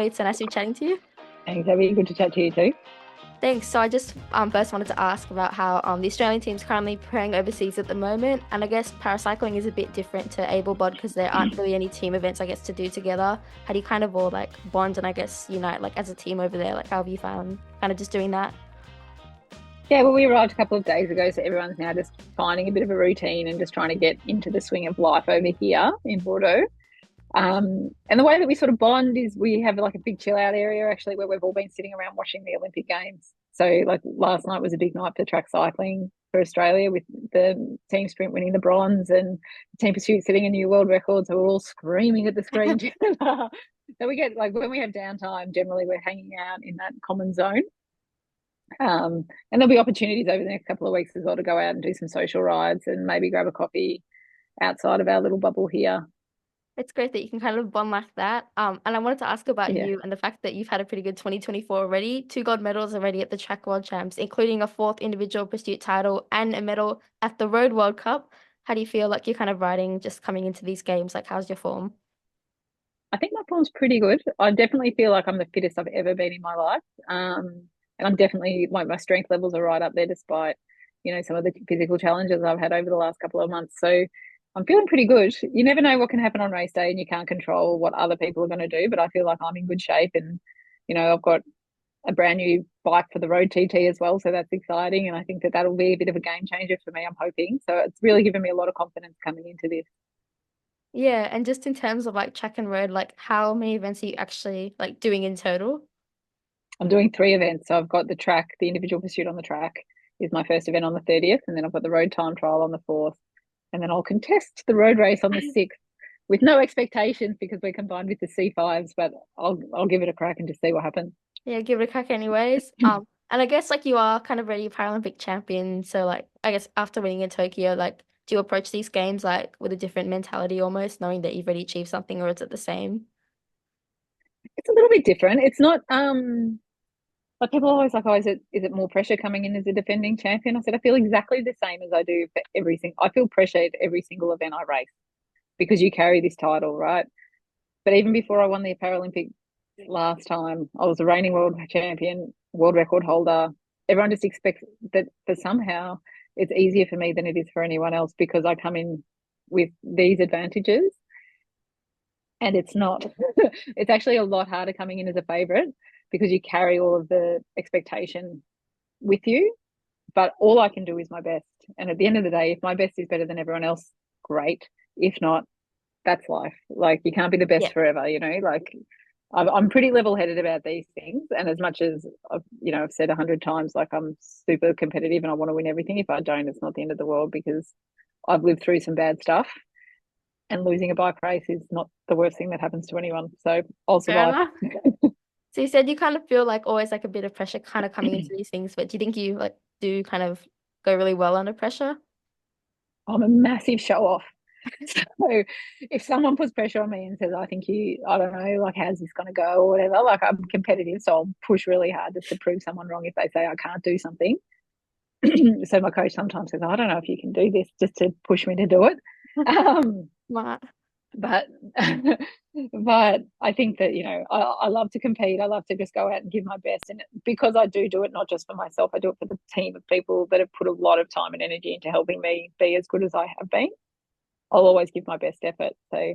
Emily. It's so nice to be chatting to you. Thanks, Abby. Good to chat to you too. Thanks. So I just first wanted to ask about how the Australian team's currently playing overseas at the moment, and I guess paracycling is a bit different to able-bod because there aren't really any team events, I guess, to do together. How do you kind of all like bond and I guess unite like as a team over there? Like how have you found kind of just doing that? Yeah, well, we arrived a couple of days ago, so everyone's now just finding a bit of a routine and just trying to get into the swing of life over here in Bordeaux. And the way that we sort of bond is we have like a big chill out area actually where we've all been sitting around watching the Olympic Games. So like last night was a big night for track cycling for Australia with the team sprint winning the bronze and team pursuit setting a new world record. So we're all screaming at the screen. So we get like when we have downtime, generally we're hanging out in that common zone. And there'll be opportunities over the next couple of weeks as well to go out and do some social rides and maybe grab a coffee outside of our little bubble here. It's great that you can kind of bond like that. And I wanted to ask about Yeah. you and the fact that you've had a pretty good 2024 already, two gold medals already at the Track World Champs, including a fourth individual pursuit title and a medal at the Road World Cup. How do you feel like you're kind of riding just coming into these games? Like, how's your form? I think my form's pretty good. I definitely feel like I'm the fittest I've ever been in my life. And I'm definitely like my strength levels are right up there despite, some of the physical challenges I've had over the last couple of months. So I'm feeling pretty good. You never know what can happen on race day and you can't control what other people are going to do, but I feel like I'm in good shape and, I've got a brand new bike for the road TT as well. So that's exciting. And I think that that'll be a bit of a game changer for me, I'm hoping. So it's really given me a lot of confidence coming into this. Yeah, and just in terms of like track and road, like how many events are you actually like doing in total? I'm doing three events. So I've got the track, the individual pursuit on the track is my first event on the 30th. And then I've got the road time trial on the 4th. And then I'll contest the road race on the 6th with no expectations because we're combined with the C5s, but I'll give it a crack and just see what happens. Yeah, give it a crack anyways. And I guess like you are kind of already a Paralympic champion, so like I guess after winning in Tokyo, like do you approach these games like with a different mentality almost, knowing that you've already achieved something, or is it the same? It's a little bit different. It's not like people are always like, oh, is it more pressure coming in as a defending champion? I said I feel exactly the same as I do for everything. I feel pressure at every single event I race because you carry this title, right? But even before I won the Paralympic last time, I was a reigning world champion, world record holder. Everyone just expects that for somehow it's easier for me than it is for anyone else because I come in with these advantages. And it's not, it's actually a lot harder coming in as a favorite because you carry all of the expectation with you. But all I can do is my best. And at the end of the day, if my best is better than everyone else, great. If not, that's life. Like you can't be the Yeah. best forever, like I'm pretty level headed about these things. And as much as I've said 100 times, like I'm super competitive and I want to win everything. If I don't, it's not the end of the world because I've lived through some bad stuff and losing a bike race is not the worst thing that happens to anyone. So I'll Fair survive. enough. So you said you kind of feel like always like a bit of pressure kind of coming into these things, but do you think you like do kind of go really well under pressure? I'm a massive show off. So if someone puts pressure on me and says, I don't know, like, how's this going to go or whatever, like, I'm competitive. So I'll push really hard just to prove someone wrong if they say I can't do something. So my coach sometimes says, I don't know if you can do this just to push me to do it. Um, Smart. but but I think that I love to compete. I love to just go out and give my best, and because I do it not just for myself, I do it for the team of people that have put a lot of time and energy into helping me be as good as I have been. I'll always give my best effort. So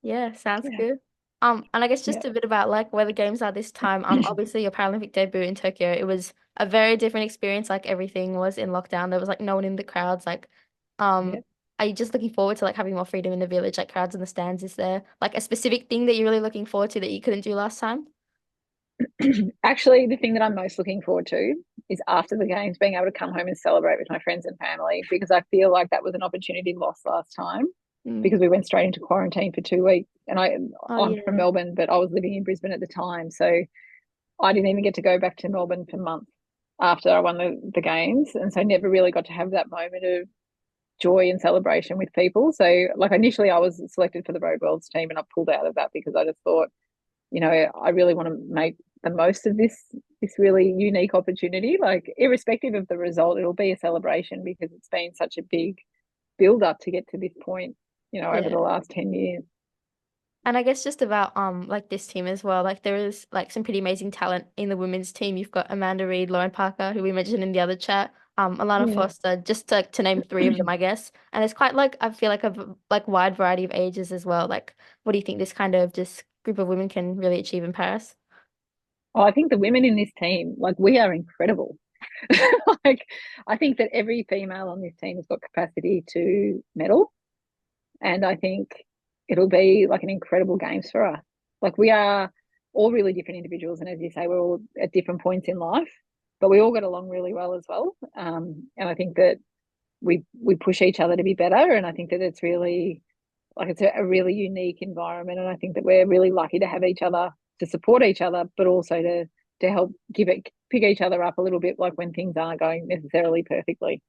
Yeah, sounds yeah, good. And I guess yeah, just a bit about like where the games are this time. Obviously your Paralympic debut in Tokyo, it was a very different experience. Like everything was in lockdown. There was like no one in the crowds. Like, yeah. are you just looking forward to like having more freedom in the village, like crowds in the stands? Is there like a specific thing that you're really looking forward to that you couldn't do last time? Actually, the thing that I'm most looking forward to is after the games being able to come home and celebrate with my friends and family because I feel like that was an opportunity lost last time Mm. because we went straight into quarantine for 2 weeks. And Oh I'm from yeah. Melbourne, but I was living in Brisbane at the time. So I didn't even get to go back to Melbourne for months after I won the games. And so I never really got to have that moment of joy and celebration with people. So like initially I was selected for the Road Worlds team and I pulled out of that because I just thought, I really want to make the most of this really unique opportunity. Like irrespective of the result, it'll be a celebration because it's been such a big build up to get to this point, over Yeah. the last 10 years. And I guess just about like this team as well. Like there is like some pretty amazing talent in the women's team. You've got Amanda Reed, Lauren Parker, who we mentioned in the other chat, Alana Yeah. Foster, just to name three of them, I guess. And it's quite like I feel like like wide variety of ages as well. Like, what do you think this kind of just group of women can really achieve in Paris? Oh, I think the women in this team, like we are incredible. Like I think that every female on this team has got capacity to medal. And I think it'll be like an incredible games for us. Like we are all really different individuals, and as you say, we're all at different points in life, but we all get along really well as well. And I think that we push each other to be better, and I think that it's really like it's a really unique environment, and I think that we're really lucky to have each other to support each other, but also to help give it pick each other up a little bit, like when things aren't going necessarily perfectly.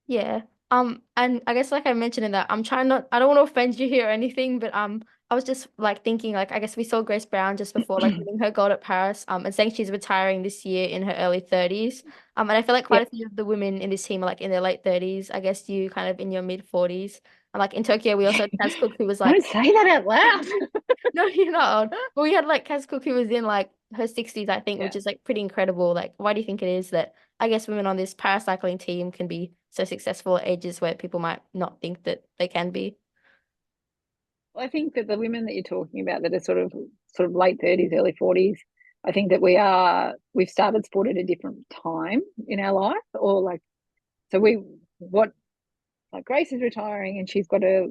Yeah. And I guess like I mentioned in that, I'm trying not, I don't want to offend you here or anything, but I was just like thinking like I guess we saw Grace Brown just before like winning her gold at Paris, and saying she's retiring this year in her early 30s. And I feel like quite Yep. a few of the women in this team are like in their late 30s. I guess you kind of in your mid 40s. And like in Tokyo, we also had Kaz Cook who was Don't like say that out loud. no, you're not old. But we had like Kaz Cook who was in like her 60s, I think, Yeah. which is like pretty incredible. Like, why do you think it is that I guess women on this paracycling team can be so successful at ages where people might not think that they can be? I think that the women that you're talking about that are sort of late 30s, early 40s, I think that we've started sport at a different time in our life, or like so we what like Grace is retiring and she's got her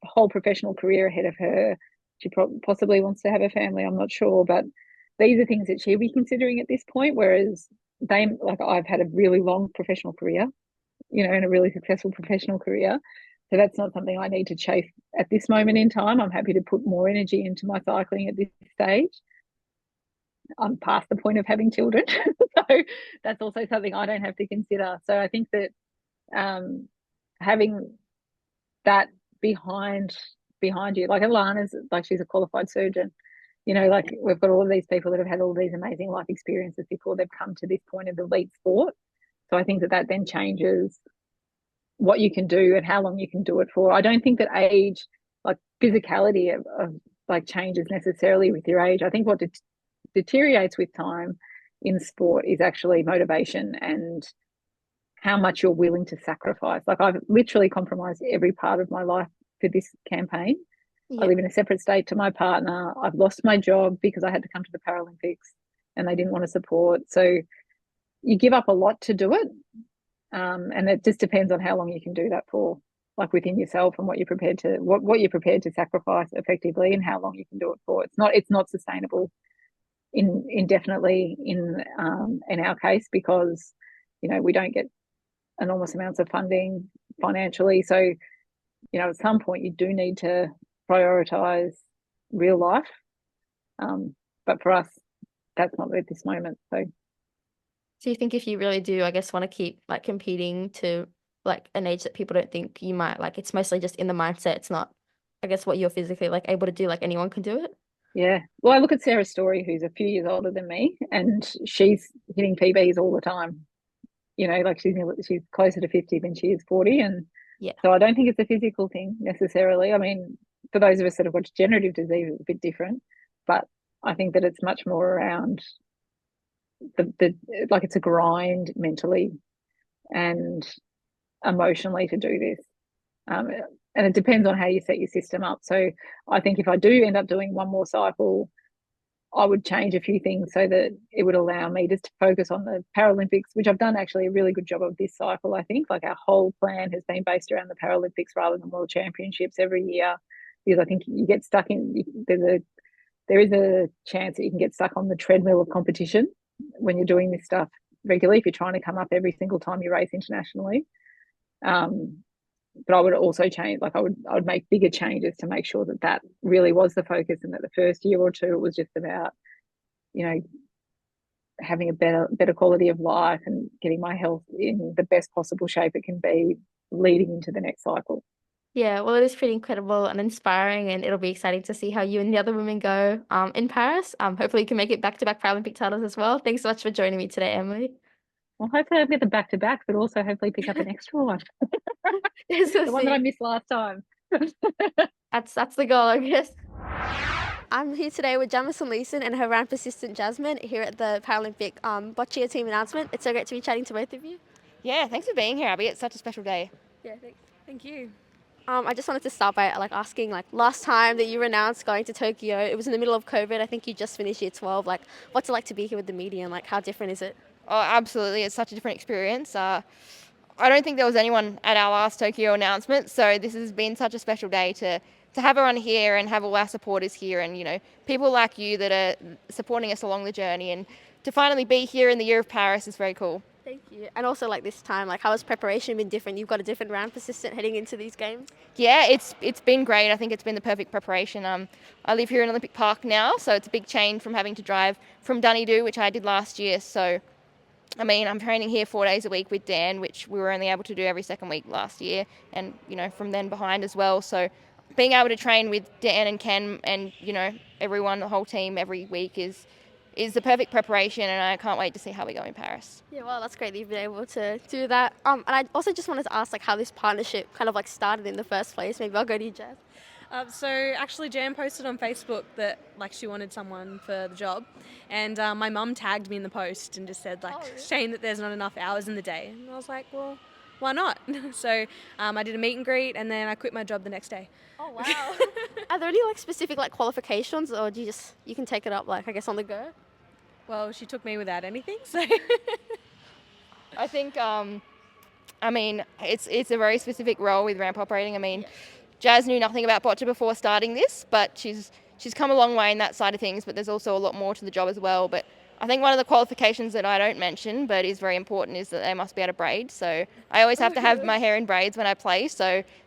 whole professional career ahead of her. She possibly wants to have a family. I'm not sure, but these are things that she'll be considering at this point. Whereas they, like I've had a really long professional career, and a really successful professional career. So that's not something I need to chase at this moment in time. I'm happy to put more energy into my cycling at this stage. I'm past the point of having children. So that's also something I don't have to consider. So I think that having that behind behind you, like Alana's like she's a qualified surgeon. Like we've got all of these people that have had all these amazing life experiences before they've come to this point of elite sport. So I think that then changes what you can do and how long you can do it for. I don't think that age, like physicality of like changes necessarily with your age. I think what deteriorates with time in sport is actually motivation and how much you're willing to sacrifice. Like I've literally compromised every part of my life for this campaign. I Yeah. live in a separate state to my partner. I've lost my job because I had to come to the Paralympics and they didn't want to support. So you give up a lot to do it. And it just depends on how long you can do that for, like within yourself and what you're prepared to what you're prepared to sacrifice effectively and how long you can do it for. It's not sustainable indefinitely in our case because we don't get enormous amounts of funding financially. So at some point you do need to prioritize real life. But for us, that's not at this moment. So So you think if you really do, I guess, want to keep like competing to like an age that people don't think you might, like it's mostly just in the mindset. It's not, I guess, what you're physically like able to do, like anyone can do it. yeah. Well, I look at Sarah's story, who's a few years older than me, and she's hitting PBs all the time. Like she's closer to 50 than she is 40. And Yeah. so I don't think it's a physical thing necessarily. I mean, for those of us that have got degenerative disease, it's a bit different. But I think that it's much more around the like it's a grind mentally and emotionally to do this. Um, and it depends on how you set your system up. So I think if I do end up doing one more cycle, I would change a few things so that it would allow me just to focus on the Paralympics, which I've done actually a really good job of this cycle. I think like our whole plan has been based around the Paralympics rather than World Championships every year, because I think you get stuck in there is a chance that you can get stuck on the treadmill of competition when you're doing this stuff regularly if you're trying to come up every single time you race internationally. Um, but I would also change, like I would make bigger changes to make sure that that really was the focus, and that the first year or two it was just about you know having a better quality of life and getting my health in the best possible shape it can be leading into the next cycle. Yeah, well, it is pretty incredible and inspiring, and it'll be exciting to see how you and the other women go in Paris. Hopefully you can make it back-to-back Paralympic titles as well. Thanks so much for joining me today, Emily. Well, hopefully I'll get them back to back, but also hopefully pick up an extra one, So the one that I see, missed last time. that's the goal, I guess. I'm here today with Jasmine Leeson and her ramp assistant Jasmine here at the Paralympic Boccia team announcement. It's so great to be chatting to both of you. Yeah, thanks for being here, Abby. It's such a special day. Yeah, thanks. Thank you. I just wanted to start by asking last time that you were announced going to Tokyo, it was in the middle of COVID. I think you just finished year 12. What's it like to be here with the media and how different is it? Oh, absolutely. It's such a different experience. I don't think there was anyone at our last Tokyo announcement, so this has been such a special day to have everyone here and have all our supporters here and, people like you that are supporting us along the journey, and to finally be here in the year of Paris is very cool. Thank you. And also this time, how has preparation been different? You've got a different ramp assistant heading into these games? Yeah, it's been great. I think it's been the perfect preparation. I live here in Olympic Park now, so it's a big change from having to drive from Dunedoo, which I did last year. So, I'm training here 4 days a week with Dan, which we were only able to do every second week last year, and, from then behind as well. So being able to train with Dan and Ken and, everyone, the whole team every week is the perfect preparation, and I can't wait to see how we go in Paris. Yeah, well, that's great that you've been able to do that. And I also just wanted to ask how this partnership kind of started in the first place. Maybe I'll go to you, Jazz. So actually Jan posted on Facebook that she wanted someone for the job, and my mum tagged me in the post and just said shame that there's not enough hours in the day, and I was like, well, why not? So I did a meet and greet, and then I quit my job the next day. Oh wow. Are there any specific qualifications, or do you can take it up I guess on the go? Well, she took me without anything, so I think it's a very specific role with ramp operating. Jazz knew nothing about Boccia before starting this, but she's come a long way in that side of things, but there's also a lot more to the job as well. But I think one of the qualifications that I don't mention but is very important is that they must be able to braid. So I always have to have my hair in braids when I play,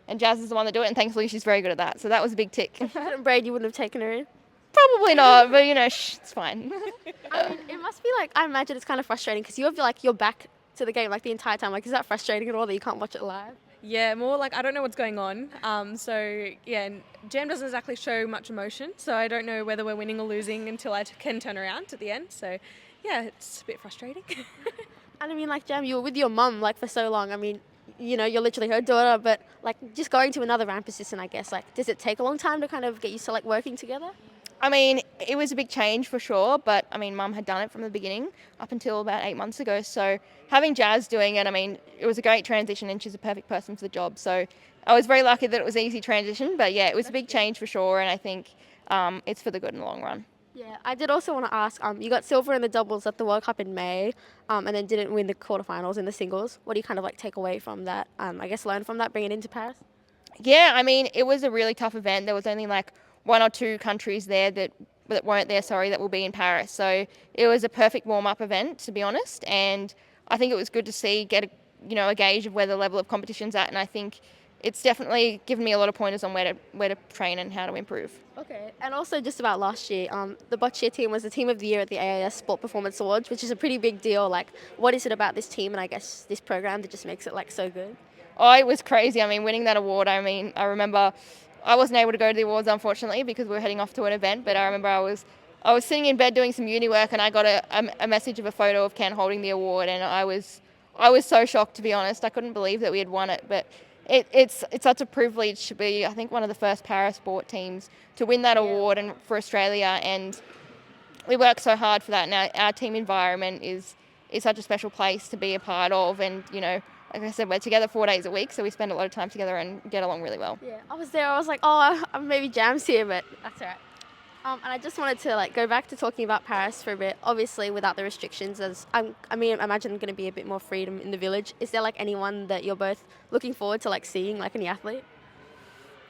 and Jazz is the one that do it, and thankfully she's very good at that. So that was a big tick. If you hadn't braid, you wouldn't have taken her in? Probably not, but it's fine. It must be I imagine it's kind of frustrating because you have your back to the game the entire time. Is that frustrating at all that you can't watch it live? yeah, more I don't know what's going on. So yeah, and Jam doesn't exactly show much emotion, so I don't know whether we're winning or losing until I can turn around at the end. So yeah, it's a bit frustrating. And Jam, you were with your mum for so long. You're literally her daughter, but just going to another ramp assistant, I guess, does it take a long time to kind of get used to working together? It was a big change for sure, but Mum had done it from the beginning up until about 8 months ago. So having Jazz doing it, it was a great transition, and she's a perfect person for the job. So I was very lucky that it was an easy transition, but yeah, it was a big change for sure, and I think it's for the good in the long run. Yeah, I did also want to ask, you got silver in the doubles at the World Cup in May, and then didn't win the quarterfinals in the singles. What do you kind of take away from that? I guess learn from that, bring it into Paris? Yeah, it was a really tough event. There was only one or two countries there that weren't there, that will be in Paris. So it was a perfect warm-up event, to be honest, and I think it was good to get a gauge of where the level of competition's at, and I think it's definitely given me a lot of pointers on where to train and how to improve. Okay, and also just about last year, the Boccia team was the Team of the Year at the AIS Sport Performance Awards, which is a pretty big deal. What is it about this team and I guess this program that just makes it so good? Oh, it was crazy. Winning that award, I remember I wasn't able to go to the awards, unfortunately, because we were heading off to an event, but I remember I was sitting in bed doing some uni work, and I got a message of a photo of Ken holding the award, and I was so shocked, to be honest. I couldn't believe that we had won it, but it's such a privilege to be, I think, one of the first para sport teams to win that award and for Australia, and we work so hard for that, and our team environment is such a special place to be a part of, and like I said, we're together 4 days a week, so we spend a lot of time together and get along really well. Yeah, I was there. I was maybe Jam's here, but that's all right. And I just wanted to go back to talking about Paris for a bit. Obviously, without the restrictions, I imagine going to be a bit more freedom in the village. Is there anyone that you're both looking forward to seeing, any athlete?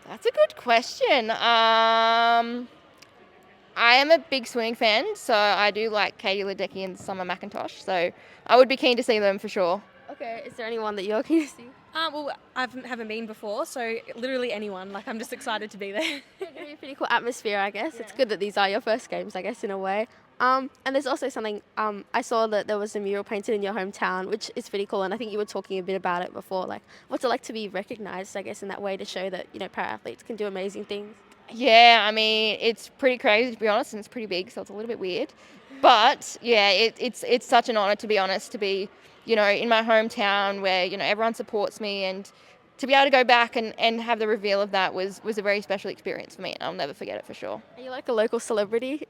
That's a good question. I am a big swimming fan, so I do like Katie Ledecky and Summer McIntosh. So I would be keen to see them for sure. Okay, is there anyone that you're keen to see? Well, I haven't been before, so literally anyone. I'm just excited to be there. It's going to be a pretty cool atmosphere, I guess. Yeah. It's good that these are your first games, I guess, in a way. And there's also something, I saw that there was a mural painted in your hometown, which is pretty cool, and I think you were talking a bit about it before. What's it like to be recognised, I guess, in that way to show that, para-athletes can do amazing things? Yeah, it's pretty crazy, to be honest, and it's pretty big, so it's a little bit weird. But, yeah, it's such an honour, to be honest, to be in my hometown where, everyone supports me, and to be able to go back and have the reveal of that was a very special experience for me, and I'll never forget it for sure. Are you like a local celebrity?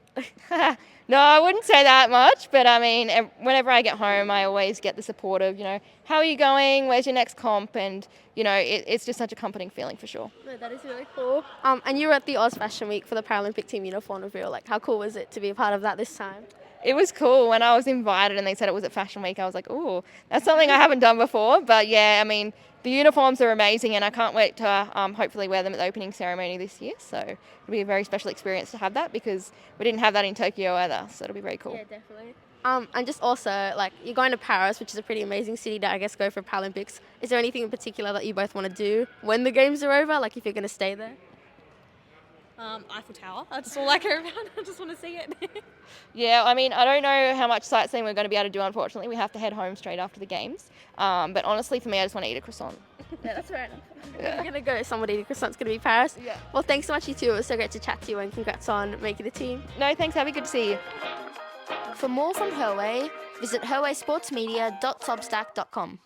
No, I wouldn't say that much, but I mean, whenever I get home, I always get the support of, how are you going? Where's your next comp? And, it's just such a comforting feeling for sure. No, that is really cool. And you were at the Oz Fashion Week for the Paralympic team uniform reveal. Like, how cool was it to be a part of that this time? It was cool. When I was invited and they said it was at Fashion Week, I was like, oh, that's something I haven't done before. But yeah, I mean, the uniforms are amazing, and I can't wait to hopefully wear them at the opening ceremony this year. So it'll be a very special experience to have that, because we didn't have that in Tokyo either. So it'll be very cool. Yeah, definitely. And just also, like, you're going to Paris, which is a pretty amazing city to, I guess, go for Paralympics. Is there anything in particular that you both want to do when the games are over, like if you're going to stay there? Eiffel Tower. I just want to go around. I just want to see it. Yeah, I mean, I don't know how much sightseeing we're going to be able to do, unfortunately. We have to head home straight after the games. But honestly, for me, I just want to eat a croissant. Yeah, that's fair enough. If we're going to go somewhere to eat a croissant, it's going to be Paris. Yeah. Well, thanks so much, you two. It was so great to chat to you, and congrats on making the team. No, thanks, Abby. Good to see you. For more from Herway, visit herwaysportsmedia.substack.com.